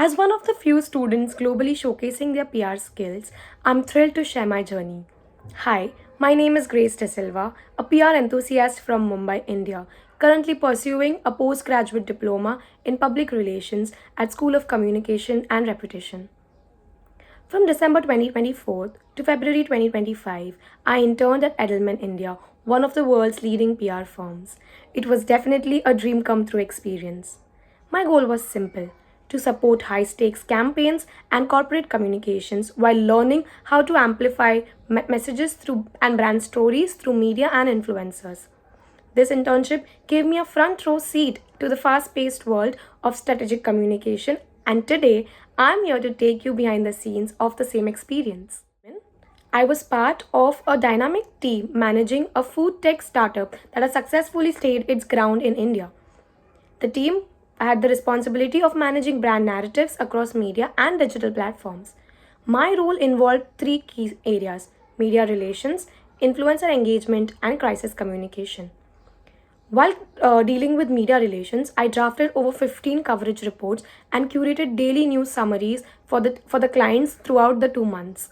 As one of the few students globally showcasing their PR skills, I'm thrilled to share my journey. Hi, my name is Grace Dsilva, a PR enthusiast from Mumbai, India, currently pursuing a postgraduate diploma in public relations at School of Communication and Reputation. From December 2024 to February 2025, I interned at Edelman India, one of the world's leading PR firms. It was definitely a dream come true experience. My goal was simple to support high stakes campaigns and corporate communications while learning how to amplify messages through and brand stories through media and influencers. This internship gave me a front row seat to the fast paced world of strategic communication, and today I'm here to take you behind the scenes of the same experience. I was part of a dynamic team managing a food tech startup that has successfully stayed its ground in India. The team had the responsibility of managing brand narratives across media and digital platforms. My role involved three key areas: media relations, influencer engagement, and crisis communication. While dealing with media relations, I drafted over 15 coverage reports and curated daily news summaries for the clients throughout the 2 months.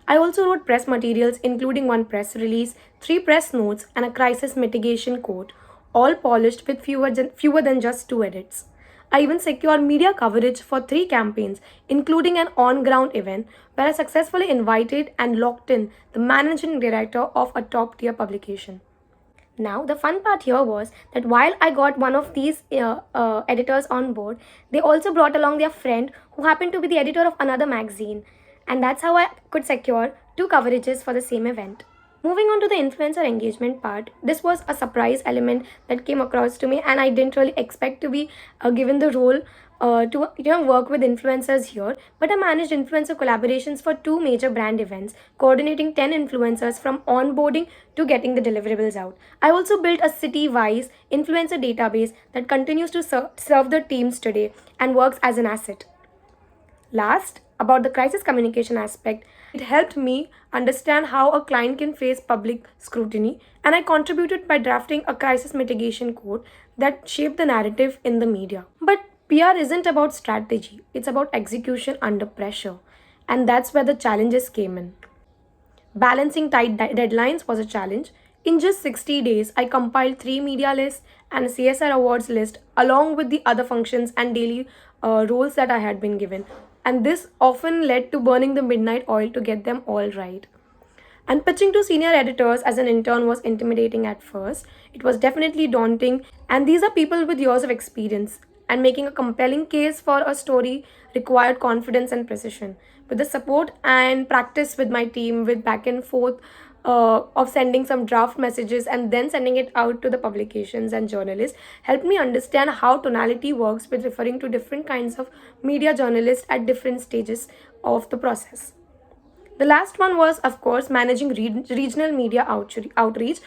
I also wrote press materials, including one press release, three press notes, and a crisis mitigation quote, all polished with fewer than just two edits. I even secured media coverage for three campaigns, including an on ground event where I successfully invited and locked in the managing director of a top tier publication. Now, the fun part here was that while I got one of these editors on board, they also brought along their friend who happened to be the editor of another magazine. And that's how I could secure two coverages for the same event. Moving on to the influencer engagement part, this was a surprise element that came across to me, and I didn't really expect to be given the role to work with influencers here. But I managed influencer collaborations for two major brand events, coordinating 10 influencers from onboarding to getting the deliverables out. I also built a city-wise influencer database that continues to serve the teams today and works as an asset. Last, about the crisis communication aspect, it helped me understand how a client can face public scrutiny, and I contributed by drafting a crisis mitigation code that shaped the narrative in the media. But PR isn't about strategy, it's about execution under pressure, and that's where the challenges came in. Balancing tight deadlines was a challenge. In just 60 days, I compiled three media lists and a CSR awards list, along with the other functions and daily roles that I had been given. And this often led to burning the midnight oil to get them all right. And pitching to senior editors as an intern was intimidating at first. It was definitely daunting, and these are people with years of experience. And making a compelling case for a story required confidence and precision. With the support and practice with my team, with back and forth of sending some draft messages and then sending it out to the publications and journalists, helped me understand how tonality works with referring to different kinds of media journalists at different stages of the process. The last one was, of course, managing regional media outreach,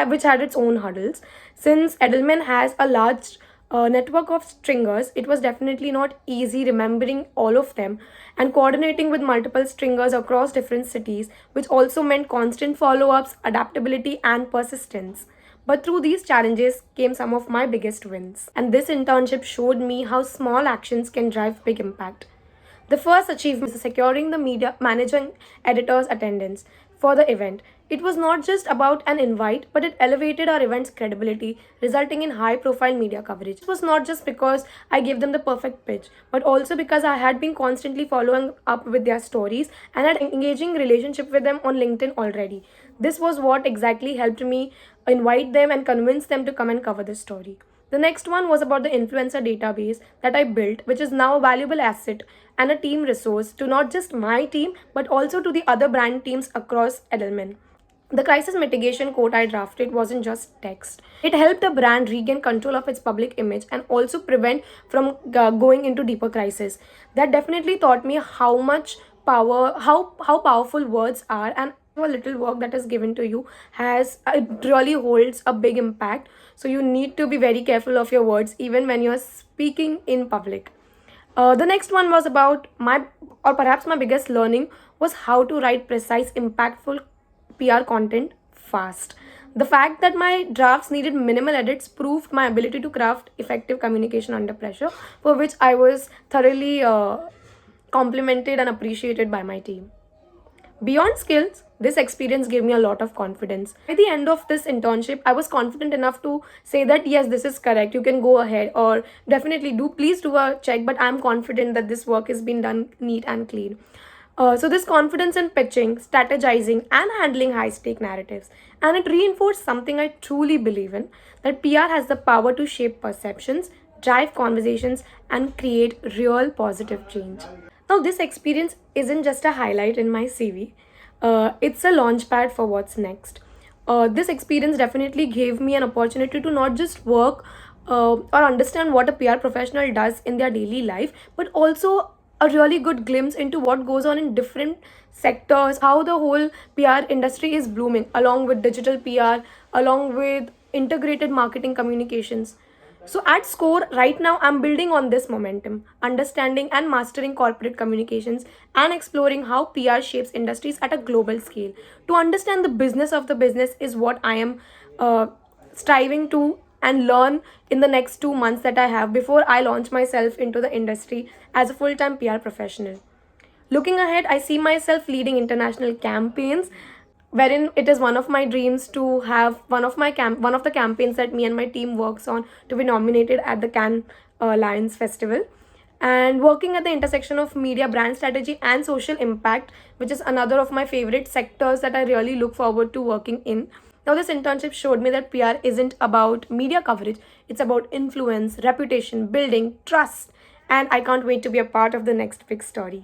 which had its own hurdles. Since Edelman has a large network of stringers, it was definitely not easy remembering all of them and coordinating with multiple stringers across different cities, which also meant constant follow ups, adaptability, and persistence. But through these challenges came some of my biggest wins. And this internship showed me how small actions can drive big impact. The first achievement is securing the media managing editor's attendance for the event. It was not just about an invite, but it elevated our event's credibility, resulting in high profile media coverage. It was not just because I gave them the perfect pitch, but also because I had been constantly following up with their stories and had engaging relationship with them on LinkedIn already. This was what exactly helped me invite them and convince them to come and cover the story. The next one was about the influencer database that I built, which is now a valuable asset and a team resource to not just my team but also to the other brand teams across Edelman. The crisis mitigation code I drafted wasn't just text. It helped the brand regain control of its public image and also prevent from going into deeper crisis. That definitely taught me how much power, how powerful words are, and a little work that is given to you has it really holds a big impact. So you need to be very careful of your words even when you're speaking in public. The next one was about or perhaps my biggest learning was how to write precise, impactful PR content fast. The fact that my drafts needed minimal edits proved my ability to craft effective communication under pressure, for which I was thoroughly complimented and appreciated by my team. Beyond skills, this experience gave me a lot of confidence. By the end of this internship, I was confident enough to say that yes, this is correct. You can go ahead, or definitely do, please do a check. But I'm confident that this work has been done neat and clean. So, this confidence in pitching, strategizing, and handling high stake narratives. And it reinforced something I truly believe in, that PR has the power to shape perceptions, drive conversations, and create real positive change. Now, this experience isn't just a highlight in my CV, it's a launchpad for what's next. This experience definitely gave me an opportunity to not just work or understand what a PR professional does in their daily life, but also a really good glimpse into what goes on in different sectors, how the whole PR industry is blooming, along with digital PR, along with integrated marketing communications. So at Score, right now, I'm building on this momentum, understanding and mastering corporate communications, and exploring how PR shapes industries at a global scale. To understand the business of the business is what I am uh, striving to and learn in the next 2 months that I have before I launch myself into the industry as a full time PR professional. Looking ahead, I see myself leading international campaigns, wherein it is one of my dreams to have one of the campaigns that me and my team works on to be nominated at the Cannes Lions Festival, and working at the intersection of media, brand strategy, and social impact, which is another of my favorite sectors that I really look forward to working in. Now, this internship showed me that PR isn't about media coverage; it's about influence, reputation, building, trust, and I can't wait to be a part of the next big story.